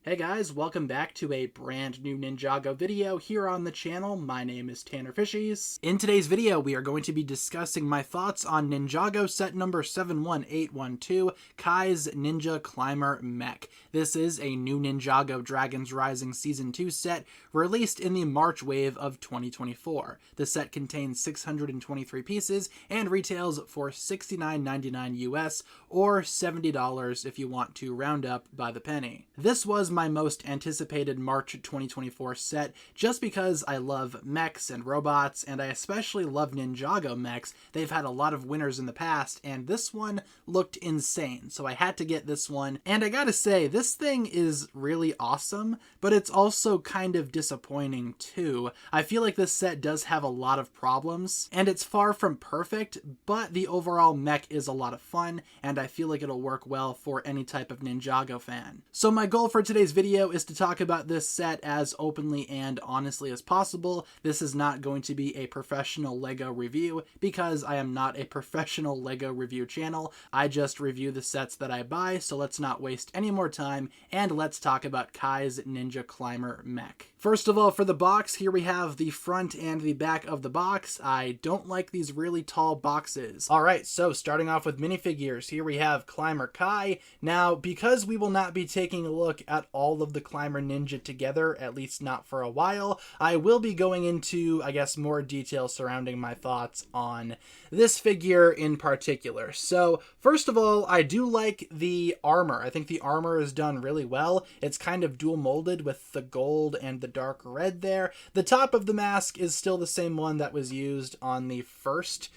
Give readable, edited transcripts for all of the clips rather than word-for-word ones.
Hey guys, welcome back to a brand new Ninjago video here on the channel. My name is TannerFishies. In today's video, we are going to be discussing my thoughts on Ninjago set number 71812, Kai's Ninja Climber Mech. This is a new Ninjago Dragons Rising Season 2 set released in the March wave of 2024. The set contains 623 pieces and retails for $69.99 US or $70 if you want to round up by the penny. This was my most anticipated March 2024 set just because I love mechs and robots, and I especially love Ninjago mechs. They've had a lot of winners in the past, and this one looked insane, so I had to get this one. And I gotta say, this thing is really awesome, but it's also kind of disappointing too. I feel like this set does have a lot of problems, and it's far from perfect, but the overall mech is a lot of fun, and I feel like it'll work well for any type of Ninjago fan. So my goal for today's video is to talk about this set as openly and honestly as possible. This is not going to be a professional LEGO review because I am not a professional LEGO review channel. I just review the sets that I buy, so let's not waste any more time and let's talk about Kai's Ninja Climber Mech. First of all, for the box, here we have the front and the back of the box. I don't like these really tall boxes. Alright, so starting off with minifigures, here we have Climber Kai. Now, because we will not be taking a look at all of the Climber Ninja together, at least not for a while, I will be going into, I guess, more detail surrounding my thoughts on this figure in particular. So, first of all, I do like the armor. I think the armor is done really well. It's kind of dual molded with the gold and the dark red there. The top of the mask is still the same one that was used on the first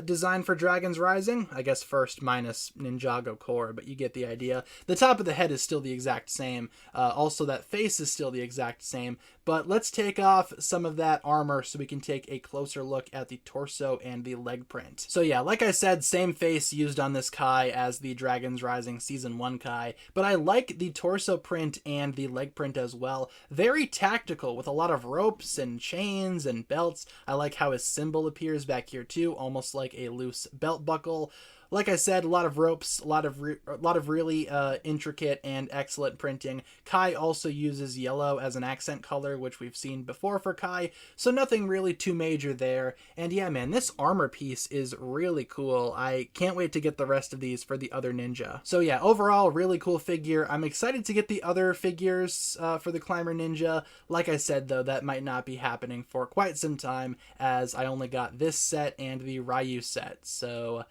design for Dragons Rising. I guess first minus Ninjago core, but you get the idea. The top of the head is still the exact same. Also, that face is still the exact same. But let's take off some of that armor so we can take a closer look at the torso and the leg print. So yeah, like I said, same face used on this Kai as the Dragons Rising Season 1 Kai. But I like the torso print and the leg print as well. Very tactical with a lot of ropes and chains and belts. I like how his symbol appears back here too, almost like a loose belt buckle. Like I said, a lot of ropes, a lot of really intricate and excellent printing. Kai also uses yellow as an accent color, which we've seen before for Kai, so nothing really too major there. And yeah, man, this armor piece is really cool. I can't wait to get the rest of these for the other ninja. So yeah, overall, really cool figure. I'm excited to get the other figures for the Climber Ninja. Like I said, though, that might not be happening for quite some time, as I only got this set and the Ryu set, so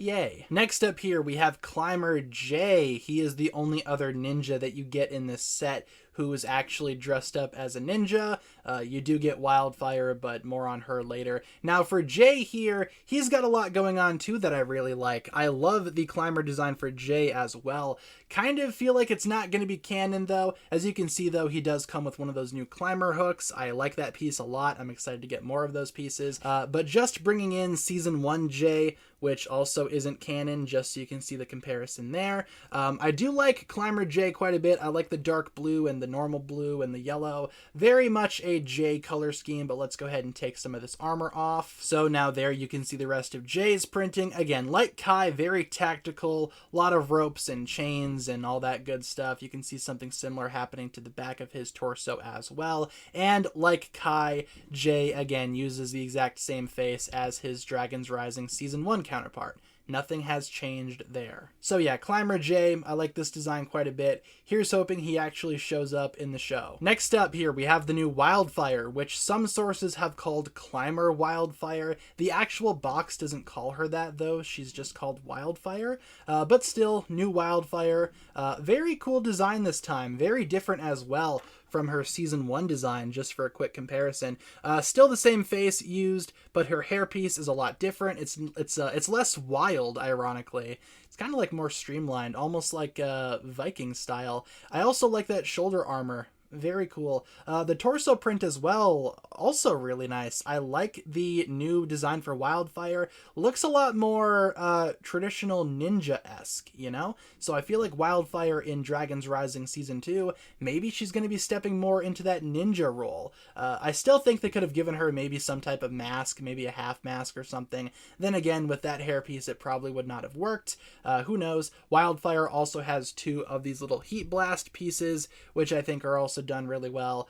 yay. Next up here, we have Climber J. He is the only other ninja that you get in this set who is actually dressed up as a ninja. You do get Wildfire, but more on her later. Now for Jay here, he's got a lot going on too that I really like. I love the climber design for Jay as well. Kind of feel like it's not going to be canon though. As you can see though, he does come with one of those new climber hooks. I like that piece a lot. I'm excited to get more of those pieces. But just bringing in Season 1 Jay, which also isn't canon, just so you can see the comparison there. I do like Climber J quite a bit. I like the dark blue and the normal blue and the yellow. Very much a J color scheme, but let's go ahead and take some of this armor off. So now there you can see the rest of J's printing. Again, like Kai, very tactical, a lot of ropes and chains and all that good stuff. You can see something similar happening to the back of his torso as well. And like Kai, J again uses the exact same face as his Dragons Rising Season 1 counterpart. Nothing has changed there. So yeah, Climber J, I like this design quite a bit. Here's hoping he actually shows up in the show. Next up here, we have the new Wildfire, which some sources have called Climber Wildfire. The actual box doesn't call her that though, she's just called Wildfire. But still, new Wildfire. Very cool design this time, very different as well from her Season 1 design, just for a quick comparison. Still the same face used, but her hairpiece is a lot different. It's less wild, ironically. It's kind of like more streamlined, almost like Viking style. I also like that shoulder armor very cool. The torso print as well, also really nice. I like the new design for Wildfire. Looks a lot more traditional ninja-esque, you know? So I feel like Wildfire in Dragon's Rising Season 2, maybe she's going to be stepping more into that ninja role. I still think they could have given her maybe some type of mask, maybe a half mask or something. Then again, with that hairpiece, it probably would not have worked. Who knows? Wildfire also has 2 of these little heat blast pieces, which I think are also done really well.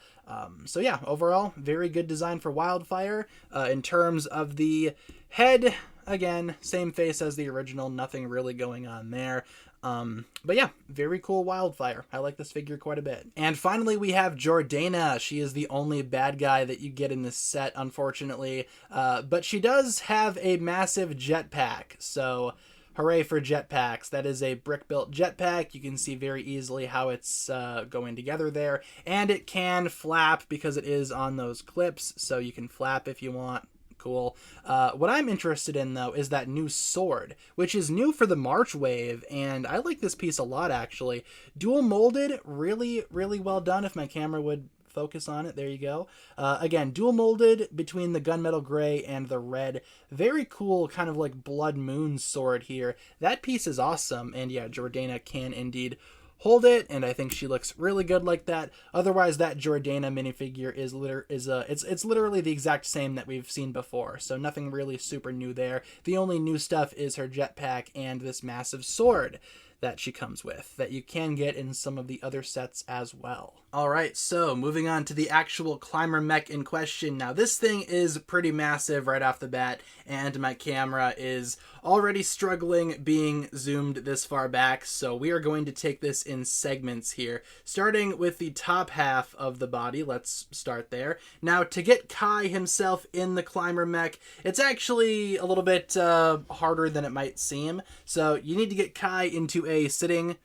So yeah, overall, very good design for Wildfire. In terms of the head, again, same face as the original, nothing really going on there. But yeah, very cool Wildfire. I like this figure quite a bit. And finally, we have Jordana. She is the only bad guy that you get in this set, unfortunately. But she does have a massive jetpack, so hooray for jetpacks. That is a brick-built jetpack. You can see very easily how it's going together there. And it can flap because it is on those clips, so you can flap if you want. Cool. What I'm interested in, though, is that new sword, which is new for the March wave, and I like this piece a lot, actually. Dual molded, really, really well done. If my camera would focus on it, there you go. Again, dual molded between the gunmetal gray and the red. Very cool, kind of like Blood Moon sword here. That piece is awesome, and yeah, Jordana can indeed hold it, and I think she looks really good like that. Otherwise, that Jordana minifigure is it's literally the exact same that we've seen before, so nothing really super new there. The only new stuff is her jetpack and this massive sword that she comes with, that you can get in some of the other sets as well. Alright, so moving on to the actual climber mech in question. Now this thing is pretty massive right off the bat, and my camera is already struggling being zoomed this far back, so we are going to take this in segments here. Starting with the top half of the body, let's start there. Now to get Kai himself in the climber mech, it's actually a little bit harder than it might seem. So you need to get Kai into a sitting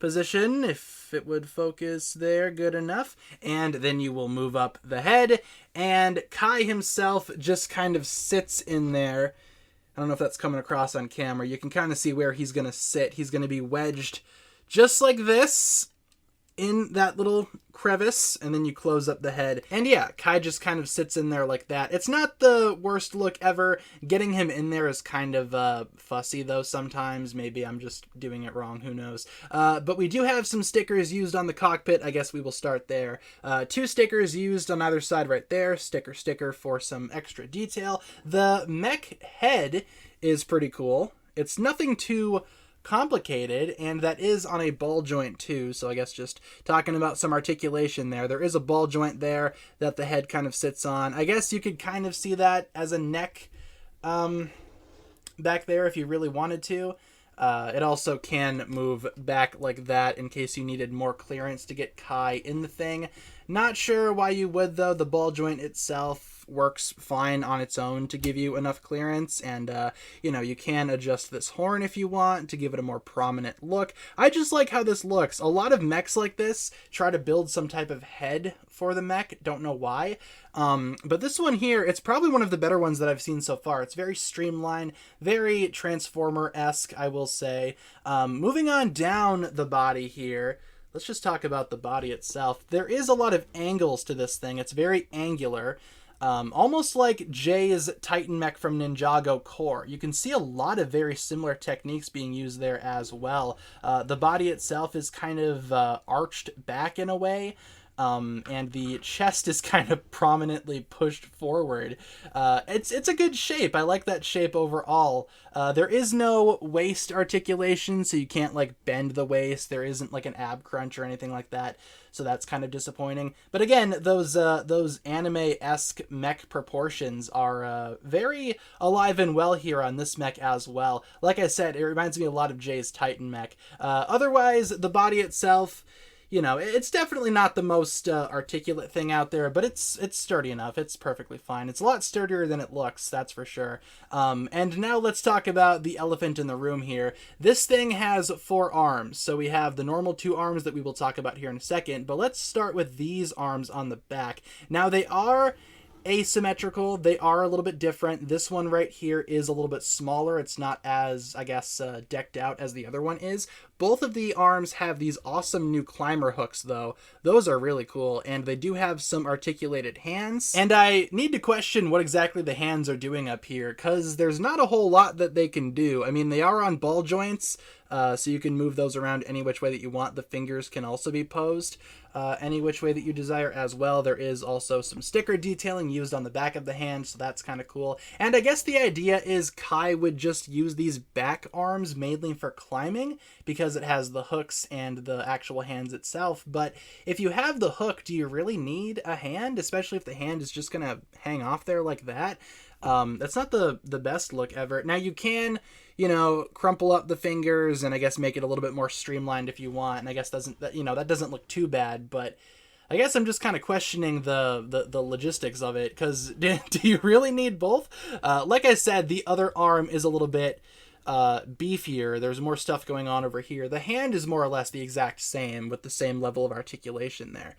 position, if it would focus there, good enough, and then you will move up the head, and Kai himself just kind of sits in there. I don't know if that's coming across on camera. You can kind of see where he's going to sit. He's going to be wedged just like this in that little crevice, and then you close up the head. And yeah, Kai just kind of sits in there like that. It's not the worst look ever. Getting him in there is kind of fussy, though, sometimes. Maybe I'm just doing it wrong, who knows. But we do have some stickers used on the cockpit. I guess we will start there. 2 stickers used on either side right there. Sticker for some extra detail. The mech head is pretty cool. It's nothing too complicated, and that is on a ball joint too, so I guess just talking about some articulation there. There is a ball joint there that the head kind of sits on. I guess you could kind of see that as a neck back there if you really wanted to. It also can move back like that in case you needed more clearance to get Kai in the thing. Not sure why you would, though. The ball joint itself works fine on its own to give you enough clearance, and you can adjust this horn if you want to give it a more prominent look. I just like how this looks. A lot of mechs like this try to build some type of head for the mech, don't know why, but this one here, it's probably one of the better ones that I've seen so far. It's very streamlined, very Transformer-esque, I will say. Moving on down the body here, let's just talk about the body itself. There is a lot of angles to this thing. It's very angular. Almost like Jay's Titan mech from Ninjago Core. You can see a lot of very similar techniques being used there as well. The body itself is kind of arched back in a way. And the chest is kind of prominently pushed forward. It's a good shape. I like that shape overall. There is no waist articulation, so you can't like bend the waist. There isn't like an ab crunch or anything like that, so that's kind of disappointing. But again, those anime-esque mech proportions are very alive and well here on this mech as well. Like I said, it reminds me a lot of Jay's Titan mech. Otherwise, the body itself, it's definitely not the most articulate thing out there, but it's sturdy enough. It's perfectly fine. It's a lot sturdier than it looks, that's for sure. And now let's talk about the elephant in the room here. This thing has 4 arms. So we have the normal 2 arms that we will talk about here in a second, but let's start with these arms on the back. Now they are asymmetrical. They are a little bit different. This one right here is a little bit smaller. It's not as, I guess, decked out as the other one is. Both of the arms have these awesome new climber hooks, though. Those are really cool, and they do have some articulated hands. And I need to question what exactly the hands are doing up here, because there's not a whole lot that they can do. I mean, they are on ball joints, so you can move those around any which way that you want. The fingers can also be posed any which way that you desire as well. There is also some sticker detailing used on the back of the hand, so that's kind of cool. And I guess the idea is Kai would just use these back arms mainly for climbing, because it has the hooks and the actual hands itself. But if you have the hook, do you really need a hand, especially if the hand is just going to hang off there like that? That's not the best look ever. Now you can, you know, crumple up the fingers and I guess make it a little bit more streamlined if you want. And I guess that doesn't look too bad, but I guess I'm just kind of questioning the logistics of it, because do you really need both? Like I said, the other arm is a little bit beefier. There's more stuff going on over here. The hand is more or less the exact same, with the same level of articulation there,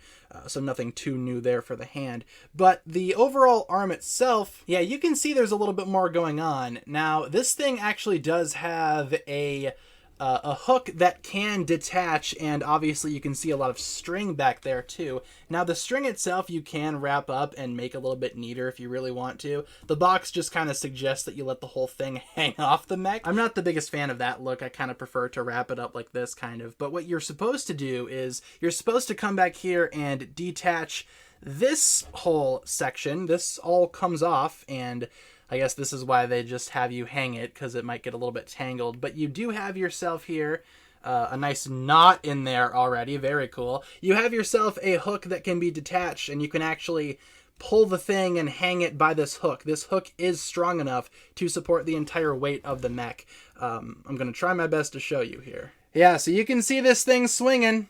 so nothing too new there for the hand. But the overall arm itself, yeah, you can see there's a little bit more going on. Now this thing actually does have a hook that can detach, and obviously you can see a lot of string back there too. Now the string itself you can wrap up and make a little bit neater if you really want to. The box just kind of suggests that you let the whole thing hang off the mech. I'm not the biggest fan of that look. I kind of prefer to wrap it up like this kind of. But what you're supposed to do is you're supposed to come back here and detach this whole section. This all comes off, and I guess this is why they just have you hang it, because it might get a little bit tangled. But you do have yourself here a nice knot in there already. Very cool. You have yourself a hook that can be detached, and you can actually pull the thing and hang it by this hook. This hook is strong enough to support the entire weight of the mech. I'm going to try my best to show you here. Yeah, so you can see this thing swinging.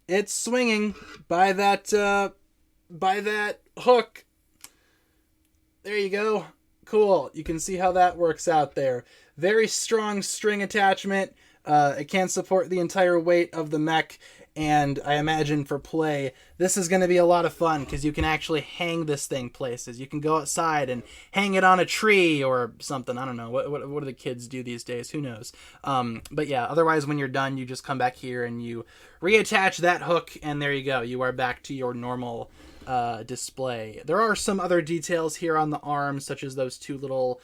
It's swinging by that hook. There you go. Cool. You can see how that works out there. Very strong string attachment. It can support the entire weight of the mech, and I imagine for play, this is going to be a lot of fun, because you can actually hang this thing places. You can go outside and hang it on a tree or something. I don't know. What do the kids do these days? Who knows? But yeah, otherwise when you're done, you just come back here and you reattach that hook, and there you go. You are back to your normal display. There are some other details here on the arm, such as those two little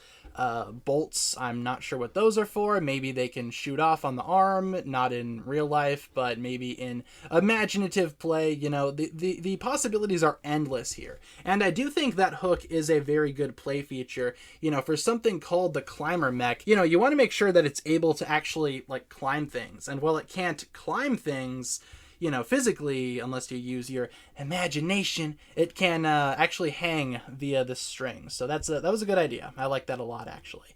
bolts. I'm not sure what those are for. Maybe they can shoot off on the arm, not in real life, but maybe in imaginative play. You know, the possibilities are endless here. And I do think that hook is a very good play feature. You know, for something called the climber mech, you know, you want to make sure that it's able to actually, like, climb things. And while it can't climb things, you know, physically, unless you use your imagination, it can actually hang via the string. So that was a good idea. I like that a lot, actually.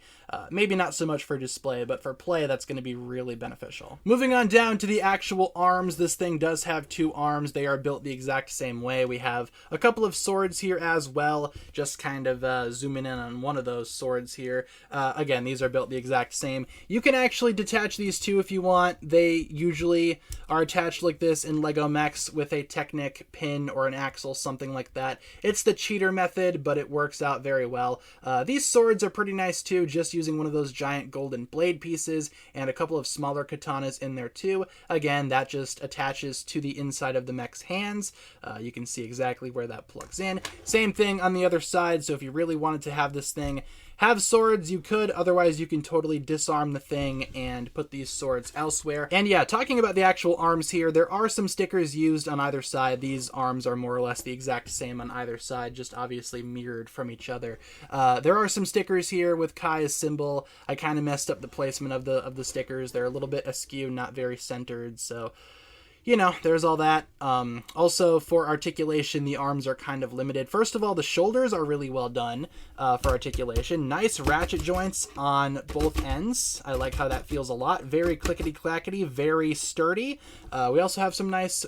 Maybe not so much for display, but for play, that's going to be really beneficial. Moving on down to the actual arms, this thing does have two arms. They are built the exact same way. We have a couple of swords here as well, just kind of zooming in on one of those swords here. Again, these are built the exact same. You can actually detach these two if you want. They usually are attached like this in Lego mechs with a Technic pin or an axle, something like that. It's the cheater method, but it works out very well. These swords are pretty nice too, just using one of those giant golden blade pieces and a couple of smaller katanas in there too. Again, that just attaches to the inside of the mech's hands. You can see exactly where that plugs in. Same thing on the other side, so if you really wanted to have this thing have swords, you could. Otherwise, you can totally disarm the thing and put these swords elsewhere. And yeah, talking about the actual arms here, there are some stickers used on either side. These arms are more or less the exact same on either side, just obviously mirrored from each other. There are some stickers here with Kai's symbol. I kind of messed up the placement of the stickers. They're a little bit askew, not very centered, so you know, there's all that. Also, for articulation, the arms are kind of limited. First of all, the shoulders are really well done for articulation. Nice ratchet joints on both ends. I like how that feels a lot. Very clickety-clackety, very sturdy. We also have some nice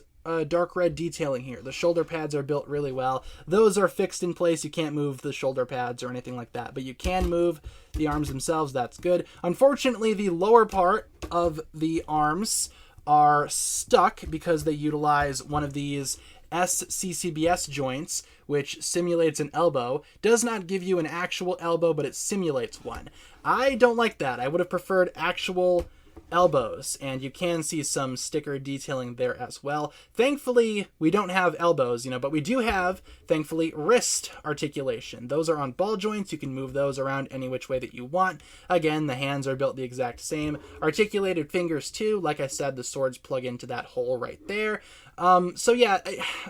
dark red detailing here. The shoulder pads are built really well. Those are fixed in place. You can't move the shoulder pads or anything like that, but you can move the arms themselves. That's good. Unfortunately, the lower part of the arms are stuck because they utilize one of these SCCBS joints, which simulates an elbow. Does not give you an actual elbow, but it simulates one. I don't like that. I would have preferred actual elbows, and you can see some sticker detailing there as well. Thankfully, we don't have elbows, but we do have, thankfully, wrist articulation. Those are on ball joints. You can move those around any which way that you want. Again, the hands are built the exact same. Articulated fingers too. Like I said, the swords plug into that hole right there. So yeah,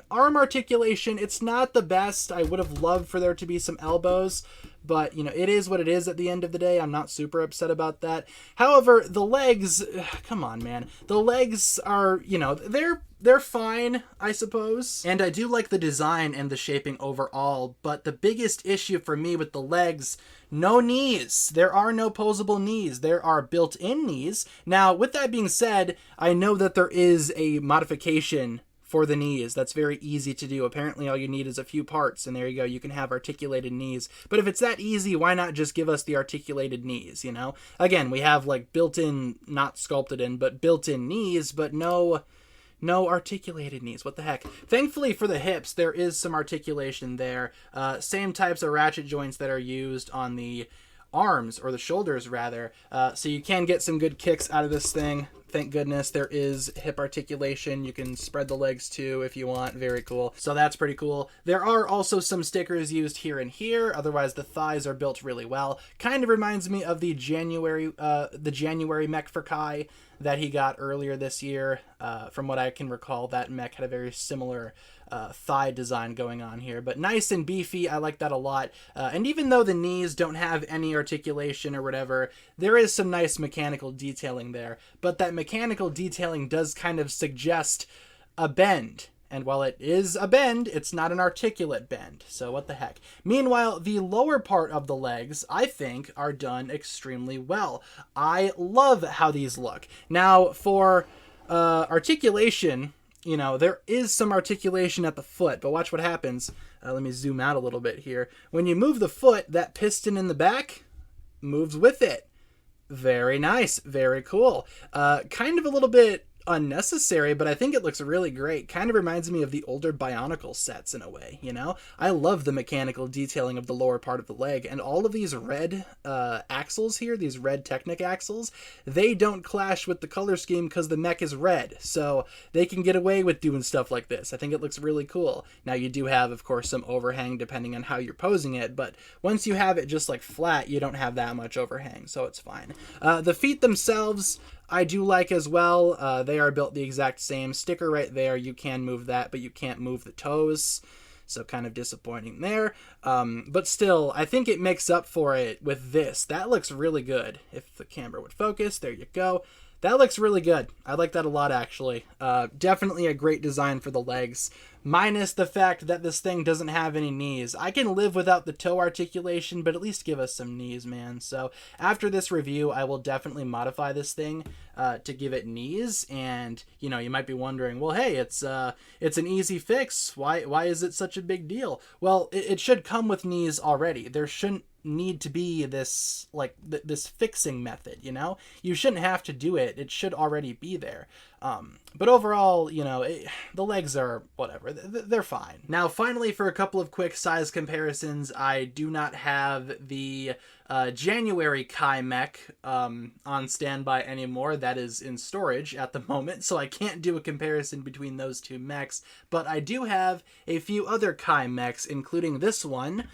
arm articulation, it's not the best. I would have loved for there to be some elbows, but, it is what it is at the end of the day. I'm not super upset about that. However, the legs, come on, man. The legs are, they're fine, I suppose. And I do like the design and the shaping overall, but the biggest issue for me with the legs, no knees. There are no posable knees. There are built-in knees. Now, with that being said, I know that there is a modification for the knees. That's very easy to do. Apparently all you need is a few parts, and there you go. You can have articulated knees. But if it's that easy, why not just give us the articulated knees, Again, we have like built-in, not sculpted in, but built-in knees, but no articulated knees. What the heck? Thankfully for the hips, there is some articulation there. Same types of ratchet joints that are used on the arms, or the shoulders rather. So you can get some good kicks out of this thing. Thank goodness there is hip articulation. You can spread the legs too if you want. Very cool. So that's pretty cool. There are also some stickers used here and here. Otherwise, the thighs are built really well. Kind of reminds me of the January mech for Kai that he got earlier this year. From what I can recall, that mech had a very similar thigh design going on here, but nice and beefy. I like that a lot. And even though the knees don't have any articulation or whatever, there is some nice mechanical detailing there. But that mechanical detailing does kind of suggest a bend. And while it is a bend, it's not an articulate bend. So what the heck? Meanwhile, the lower part of the legs, I think, are done extremely well. I love how these look. Now, for articulation, there is some articulation at the foot, but watch what happens. Let me zoom out a little bit here. When you move the foot, that piston in the back moves with it. Very nice. Very cool. Kind of a little bit unnecessary, but I think it looks really great. Kind of reminds me of the older Bionicle sets in a way, I love the mechanical detailing of the lower part of the leg, and all of these red axles here, these red Technic axles, they don't clash with the color scheme because the mech is red, so they can get away with doing stuff like this. I think it looks really cool. Now you do have, of course, some overhang depending on how you're posing it, but once you have it just like flat, you don't have that much overhang, so it's fine. The feet themselves, I do like as well. They are built the exact same. Sticker right there. You can move that, but you can't move the toes. So kind of disappointing there. But still, I think it makes up for it with this. That looks really good. If the camera would focus, there you go. That looks really good. I like that a lot, actually. Definitely a great design for the legs. Minus the fact that this thing doesn't have any knees. I can live without the toe articulation, but at least give us some knees, man. So after this review, I will definitely modify this thing to give it knees. And, you might be wondering, well, hey, it's an easy fix. Why is it such a big deal? Well, it should come with knees already. There shouldn't need to be this this fixing method, you shouldn't have to do it. It should already be there. But overall, the legs are whatever. They're fine. Now, finally, for a couple of quick size comparisons, I do not have the January Kai mech on standby anymore. That is in storage at the moment, so I can't do a comparison between those two mechs. But I do have a few other Kai mechs, including this one,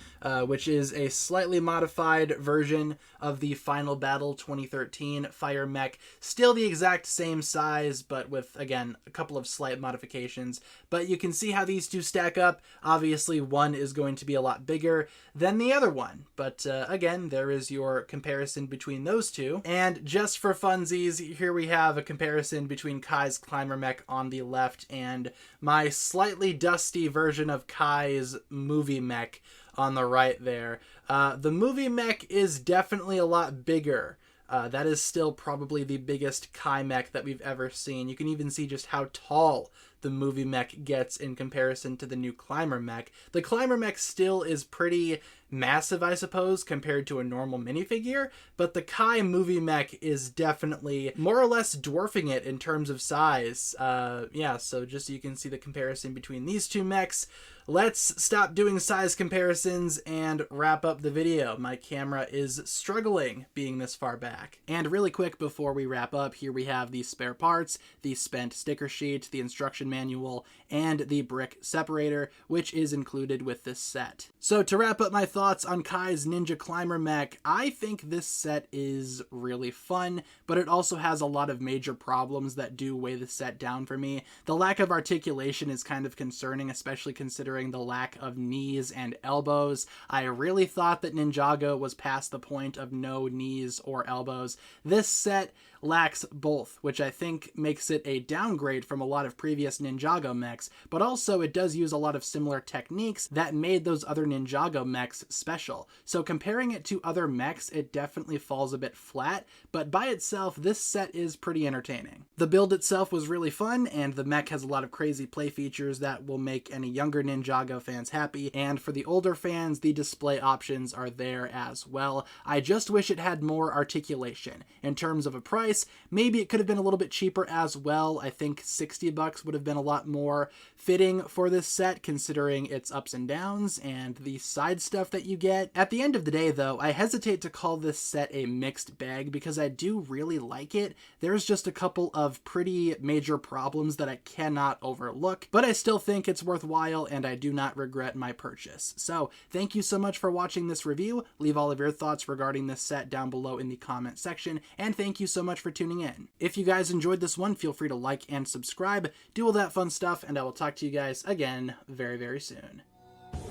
which is a slightly modified version of the Final Battle 2013 Fire Mech. Still the exact same size, but with, again, a couple of slight modifications. But you can see how these two stack up. Obviously, one is going to be a lot bigger than the other one. But again, there is your comparison between those two. And just for funsies, here we have a comparison between Kai's Climber Mech on the left and my slightly dusty version of Kai's Movie Mech on the right there. The Movie Mech is definitely a lot bigger. That is still probably the biggest Kai mech that we've ever seen. You can even see just how tall the Movie Mech gets in comparison to the new Climber Mech. The Climber Mech still is pretty massive, I suppose, compared to a normal minifigure, but the Kai movie mech is definitely more or less dwarfing it in terms of size. Yeah, so just so you can see the comparison between these two mechs, let's stop doing size comparisons and wrap up the video. My camera is struggling being this far back. And really quick before we wrap up, here we have the spare parts, the spent sticker sheet, the instruction manual, and the brick separator, which is included with this set. So to wrap up my thoughts on Kai's Ninja Climber mech, I think this set is really fun, but it also has a lot of major problems that do weigh the set down for me. The lack of articulation is kind of concerning, especially considering the lack of knees and elbows. I really thought that Ninjago was past the point of no knees or elbows. This set lacks both, which I think makes it a downgrade from a lot of previous Ninjago mechs, but also it does use a lot of similar techniques that made those other Ninjago mechs special. So comparing it to other mechs, it definitely falls a bit flat, but by itself, this set is pretty entertaining. The build itself was really fun, and the mech has a lot of crazy play features that will make any younger Ninjago fans happy, and for the older fans, the display options are there as well. I just wish it had more articulation. In terms of a price, maybe it could have been a little bit cheaper as well. I think $60 would have been a lot more fitting for this set, considering its ups and downs and the side stuff that you get. At the end of the day, though, I hesitate to call this set a mixed bag because I do really like it. There's just a couple of pretty major problems that I cannot overlook, but I still think it's worthwhile and I do not regret my purchase. So thank you so much for watching this review. Leave all of your thoughts regarding this set down below in the comment section, and thank you so much for tuning in. If you guys enjoyed this one, feel free to like and subscribe, do all that fun stuff, and I will talk to you guys again very, very soon.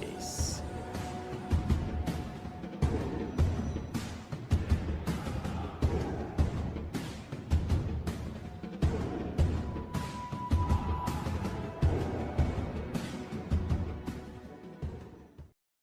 Peace.